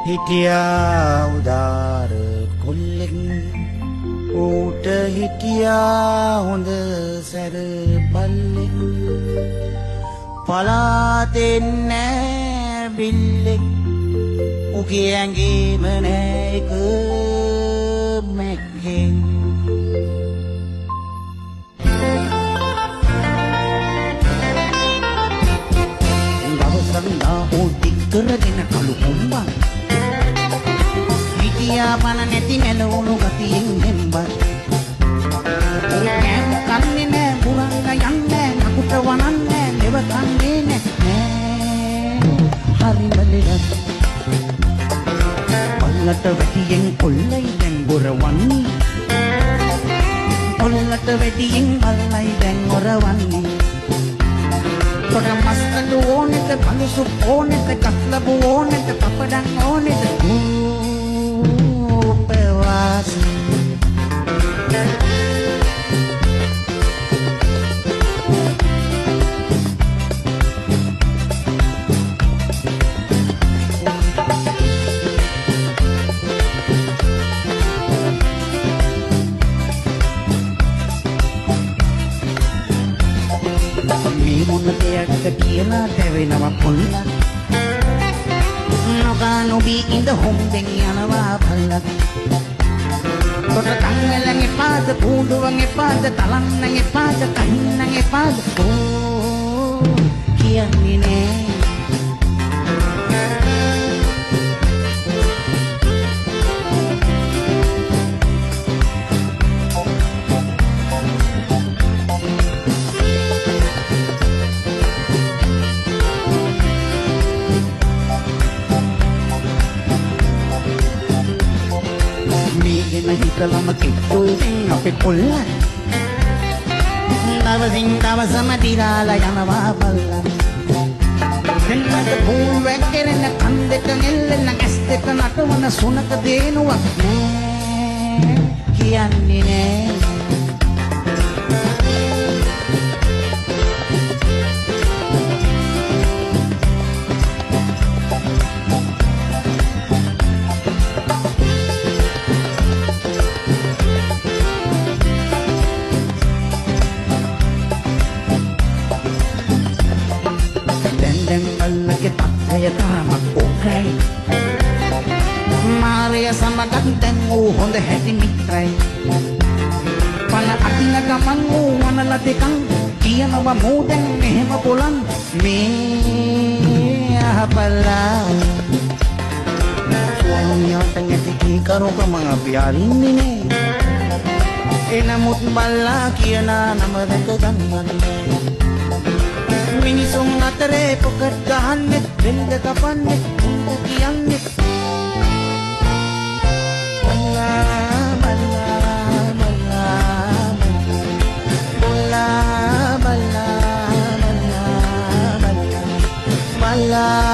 හිටියා උදාර කොල්ලෙක් ඌට හිටියා හොඳ සැර බල්ලෙක් පලාතෙන් නෑ බිල්ලෙක් උගේ ඇඟේම නෑ එක මැක්කෙන් දවසන්නා ඌ දික් කරගෙන කළු කොම්බන් හිටියා පන නැති මෙලවුණු ගතියෙන් හෙම්බත් කෑම කන්නේ නෑ පුරංග යන්නේ නකුට වනන්නේ ලෙව කන්නේ නෑ හරිම ලෙඩක් පල්ලට වැටියෙන් කොල්ලයි දැන් බොරවන්නේ පල්ලට වැටියෙන් පල්ලයි දැන් ඔරවන්නේ කොට මස්කඩු ඕනෙට කලුසු ඕනෙට කස්ලබු ඕනෙට පපඩන් ඕනෙට මේ මොන දෙයක්ද කියලා තැවෙනවා පොල්ලා නොකා නොබී ඉඳ හොම්බෙන් යනවා පල්ලක් කොට කංගලන් එපාද පූඩුවන් එපාද තලන්නන් එපාද කහින්නන් එපාද කියන්නේ නෑ හිතලම කිට්ටුවෙන් අපේ කොල්ලා දවසින් දවසම දිරාලා යනවා බල්ලා දෙන්නට පූල් වැක්කෙරෙන කන් දෙක නෙල්ලෙන ඇස් දෙක නටවන සුනක දේනුවක් නෑ කියන්නේ නෑ මල්ලගේ තත්ත්වය තාමත් ඕකයි මාරය සමගත් දැන් ඌ හොඳ හැටි මිත්‍රයි පල අදින ගමන් ඌ වනල දෙකන් කියනවා මූ දැන් මෙහෙම පොලන් මේ අහපල්ලා ස්වාමියාට නැති කීකරුක මං අපි අරින්නේ නේ එනමුත් බල්ලා කියන නම දැක ගන්නන්නේ මිනිසුන් අතරේ පොකට් ගහන්නේ වෙන්ද කපන්නේ උන්ට කියන්නේ බල්ලා බල්ලා බල්ලා බල්ලා බල්ලා බල්ලා බල්ලා